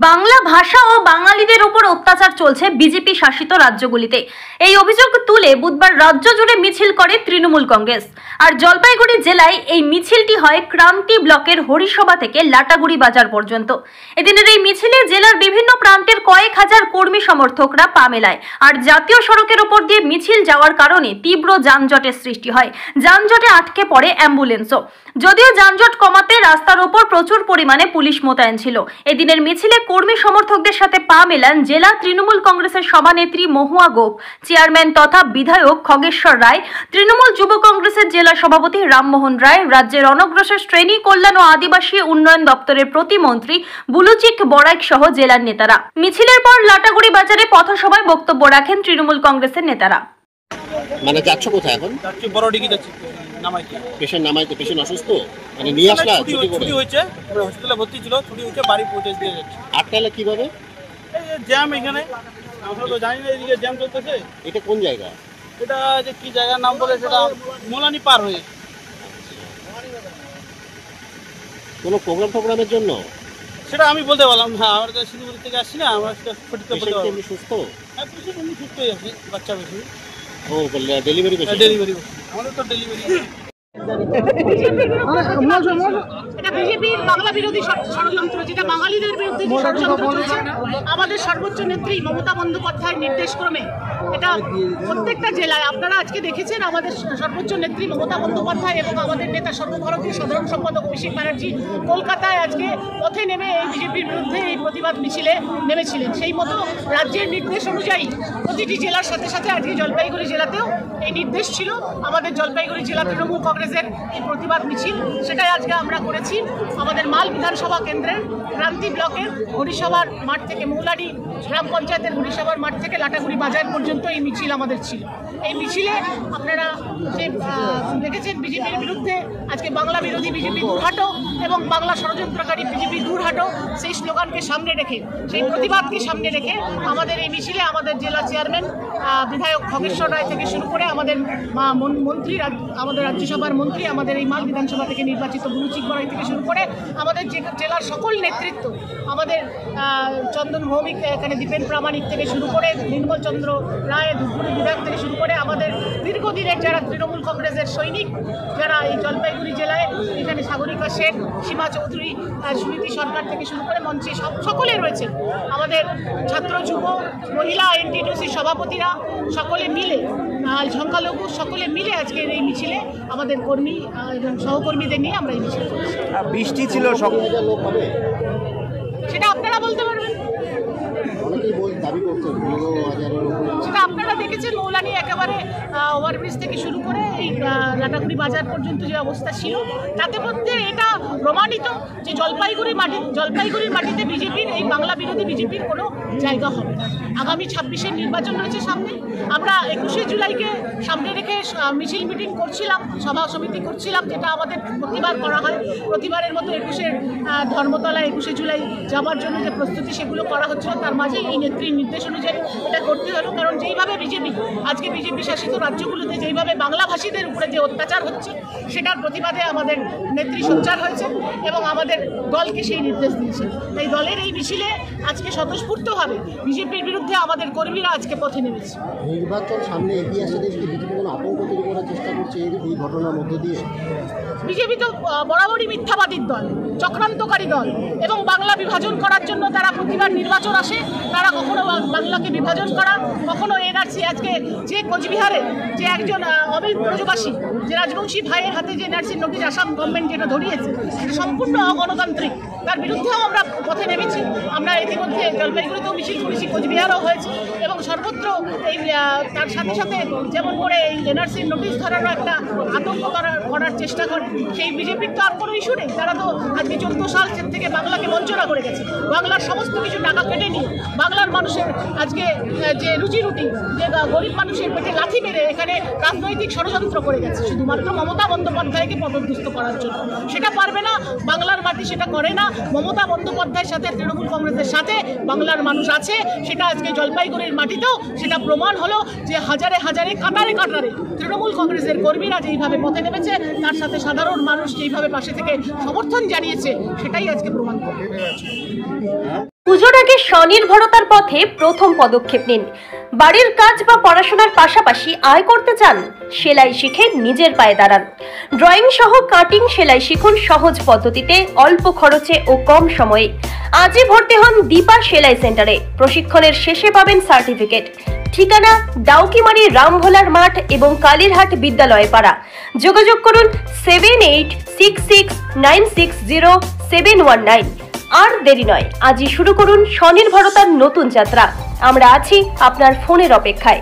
বাংলা ভাষা ও বাঙালিদের উপর অত্যাচার চলছে বিজেপি শাসিত রাজ্যগুলিতে। এই অভিযোগ তুলে বুধবার রাজ্য জুড়ে মিছিল করে তৃণমূল কংগ্রেস। আর জলপাইগুড়ি জেলায় এই মিছিলটি হয় ক্রান্তি ব্লকের হরিসভা থেকে লাটাগুড়ি বাজার পর্যন্ত। এদিনের এই মিছিলে জেলার বিভিন্ন প্রান্তের কয়েক হাজার কর্মী সমর্থকরা পা মেলায়। আর জাতীয় সড়কের উপর দিয়ে মিছিল যাওয়ার কারণে তীব্র যানজটের সৃষ্টি হয়। যানজটে আটকে পড়ে অ্যাম্বুলেন্সও। যদিও যানজট কমাতে রাস্তার উপর প্রচুর পরিমাণে পুলিশ মোতায়েন ছিল। এদিনের মিছিলে কর্মী সমর্থকদের সাথে পা মেলান জেলা তৃণমূল কংগ্রেসের সভানেত্রী মহুয়া গোপ, চেয়ারম্যান তথা বিধায়ক খগেশ্বর রায়, তৃণমূল যুব কংগ্রেসের জেলা সভাপতি রামমোহন রায়, রাজ্যের অনগ্রসর শ্রেণী কল্যাণ ও আদিবাসী উন্নয়ন দপ্তরের প্রতিমন্ত্রী বুলুচিক বড়াইক সহ জেলার নেতারা। মিছিলের পর লাটাগুড়ি বাজারে পথসভায় বক্তব্য রাখেন তৃণমূল কংগ্রেসের নেতারা। মানে যাচ্ছ কোথায় এখন? যাচ্ছি বড়ডিগি যাচ্ছি নামাইতে। পেশেন্ট নামাইতে? পেশেন্ট অসুস্থ মানে নিয়ে আসলা? ছুটি হয়েছে, হসপিটালে ভর্তি ছিল, ছুটি হয়েছে, বাড়ি পৌঁছে দিয়ে যাচ্ছে। আটকালে কিভাবে? এই যে জ্যাম, এখানে আমরা তো জানি না এদিকে জ্যাম চলতেছে। এটা কোন জায়গা? এটা যে কি জায়গার নাম বলে সেটা মোলানি পার হয়ে। কোনো প্রোগ্রামের জন্য? সেটা আমি বলতে পারলাম না, আমরা তো শিলিগুড়ি থেকে আসছি না, আমরা সেটা সঠিক বলতে পারবো। সুস্থ? হ্যাঁ, পেশেন্ট এমনি সুস্থই আছে, বাচ্চা বেশি। ও বললে ডেলিভারি পেশেন্ট? ডেলিভারি আমাদের তো ডেলিভারি। এটা বিজেপির বাংলা বিরোধী ষড়যন্ত্র, যেটা বাঙালিদের বিরুদ্ধে যে ষড়যন্ত্র চলছে, আমাদের সর্বোচ্চ নেত্রী মমতা বন্দ্যোপাধ্যায়ের নির্দেশক্রমে এটা প্রত্যেকটা জেলায় আপনারা আজকে দেখেছেন। আমাদের সর্বোচ্চ নেত্রী মমতা বন্দ্যোপাধ্যায় এবং আমাদের নেতা সর্বভারতীয় সাধারণ সম্পাদক অভিষেক ব্যানার্জি কলকাতায় আজকে পথে নেমে এই বিজেপির বিরুদ্ধে এই প্রতিবাদ মিছিলে নেমেছিলেন। সেই মতো রাজ্যের নির্দেশ অনুযায়ী প্রতিটি জেলার সাথে সাথে আজকে জলপাইগুড়ি জেলাতেও এই নির্দেশ ছিল। আমাদের জলপাইগুড়ি জেলা তৃণমূল কংগ্রেসের এই প্রতিবাদ মিছিল, সেটাই আজকে আমরা করেছি আমাদের মাল বিধানসভা কেন্দ্রের ক্রান্তি ব্লকের হরিসভার মাঠ থেকে, মৌলাডি গ্রাম পঞ্চায়েতের হরিসভার মাঠ থেকে লাটাগুড়ি বাজার পর্যন্ত এই মিছিল আমাদের ছিল। এই মিছিলে আপনারা যে দেখেছেন বিজেপির বিরুদ্ধে আজকে বাংলা বিরোধী বিজেপি দূরহাটো এবং বাংলা ষড়যন্ত্রকারী বিজেপি দূরহাটো, সেই স্লোগানকে সামনে রেখে, সেই প্রতিবাদকে সামনে রেখে আমাদের এই মিছিলে আমাদের জেলা চেয়ারম্যান বিধায়ক খগেশ্বর রায় থেকে শুরু করে আমাদের মন্ত্রী, আমাদের রাজ্যসভার মন্ত্রী, আমাদের এই মাল বিধানসভা থেকে নির্বাচিত বুলুচিক বড়াই থেকে শুরু করে আমাদের জেলার সকল নেতৃত্ব, আমাদের চন্দন ভৌমিক, এখানে দীপেন প্রামাণিক থেকে শুরু করে নির্মল চন্দ্র রায়, ধূপগুড়ি বিধায়ক থেকে শুরু করে আমাদের দীর্ঘদিনের যারা তৃণমূল কংগ্রেসের সৈনিক, যারা এই জলপাইগুড়ি জেলায়, এখানে সাগরিকা শেখ, সীমা চৌধুরী, সুনীতি সরকার থেকে শুরু করে মঞ্চে সকলে রয়েছে। আমাদের ছাত্র, যুব, মহিলা এনটিটিউসি সভাপতিরা সকলে মিলে, সংখ্যালঘু সকলে মিলে আজকের এই মিছিলে আমাদের কর্মী এবং সহকর্মীদের নিয়ে আমরা এই মিছিল করছি। বৃষ্টি ছিল, সেটা আপনারা বলতে পারবেন। সেটা আপনারা দেখেছেন, মৌলানি একেবারে ওভারব্রিজ থেকে শুরু করে এই লাটাগুড়ি বাজার পর্যন্ত যে অবস্থা ছিল, তাতে মধ্যে এটা প্রমাণিত যে জলপাইগুড়ির মাটিতে বিজেপির, এই বাংলা বিরোধী বিজেপির কোনো জায়গা হবে না। আগামী 26-এর নির্বাচন রয়েছে সামনে। আমরা 21শে জুলাইকে সামনে রেখে মিছিল মিটিং করছিলাম, সভা সমিতি করছিলাম, যেটা আমাদের প্রতিবার করা হয়। প্রতিবারের মতো 21-এর ধর্মতলায় 21শে জুলাই যাওয়ার জন্য যে প্রস্তুতি, সেগুলো করা হচ্ছিল। তার মাঝে এই নেত্রীর নির্দেশ অনুযায়ী এটা করতে হলো, কারণ যেইভাবে আজকে বিজেপি শাসিত রাজ্যগুলোতে যেইভাবে বাংলাভাষীদের উপরে যে অত্যাচার হচ্ছে, সেটার প্রতিবাদে আমাদের নেত্রী সোচ্চার হয়েছে এবং আমাদের দলকে সেই নির্দেশ দিয়েছে। এই দলের এই মিছিলে আজকে স্বতঃস্ফূর্তভাবে বিজেপির বিরুদ্ধে আমাদের কর্মীরা আজকে পথে নেমেছে। নির্বাচন সামনে এগিয়ে আসে, বিজেপি কোনো আতঙ্ক তৈরি করার চেষ্টা করছে এই ঘটনার মধ্য দিয়ে? বিজেপি তো বরাবরই মিথ্যাবাদীর দল, চক্রান্তকারী দল, এবং বাংলা বিভাজন করার জন্য তারা প্রতিবার নির্বাচন আসে, তারা কখনো বাংলাকে বিভাজন করা, কখনো এনআরসি, আজকে যে কোচবিহারে যে একজন অমিত ব্রজবাসী, যে রাজবংশী ভাইয়ের হাতে যে এনআরসির নোটিশ আসাম গভর্নমেন্ট যেটা ধরিয়েছে, সেটা সম্পূর্ণ অগণতান্ত্রিক। তার বিরুদ্ধেও আমরা পথে নেমেছি। আমরা ইতিমধ্যে জলপাইগুড়িতেও মিছিল করেছি, কোচবিহারও হয়েছে, এবং সর্বত্র এই তার সাথে সাথে যেমন করে এই এনআরসির নোটিশ ধরারও একটা আতঙ্ক করার চেষ্টা করে। সেই বিজেপির তো আর কোনো ইস্যু নেই। তারা তো আজকে 14 সাল থেকে বাংলাকে বঞ্চনা করে গেছে। বাংলার সমস্ত কিছু টাকা কেটে নিয়ে বাংলার মানুষের আজকে যে রুজি রুটি, যে গরিব মানুষের পেটে লাথি মেরে এখানে রাজনৈতিক ষড়যন্ত্র করে গেছে শুধুমাত্র মমতা বন্দ্যোপাধ্যায়কে পদদুস্ত করার জন্য। সেটা পারবে না, বাংলার মাটি সেটা করে না। মমতা বন্দ্যোপাধ্যায়ের সাথে, তৃণমূল কংগ্রেসের সাথে বাংলার মানুষ আছে। সেটা আজকে জলপাইগুড়ির মাটিতেও সেটা প্রমাণ হলো যে হাজারে হাজারে, কাতারে কাতারে তৃণমূল কংগ্রেসের কর্মীরা যেইভাবে পথে নেমেছে, তার সাথে সাধারণ মানুষ যেইভাবে পাশে থেকে সমর্থন জানিয়েছে, সেটাই আজকে প্রমাণ করে। পুজোর আগে স্বনির্ভরতার পথে প্রথম পদক্ষেপ নিন। বাড়ির কাজ বা পড়াশোনার পাশাপাশি আয় করতে চান? সেলাই শিখে নিজের পায়ে দাঁড়ান। ড্রয়িং সহ কাটিং সেলাই শিখুন সহজ পদ্ধতিতে, অল্প খরচে ও কম সময়ে। আজই ভর্তি হন দীপা সেলাই সেন্টারে। প্রশিক্ষণের শেষে পাবেন সার্টিফিকেট। ঠিকানা ডাউকিমারি রামভোলার মাঠ এবং কালীরহাট বিদ্যালয় পাড়া। যোগাযোগ করুন 7866960719। আর দেরি নয়, আজই শুরু করুন স্বনির্ভরতার নতুন যাত্রা। আমরা আছি আপনার ফোনের অপেক্ষায়।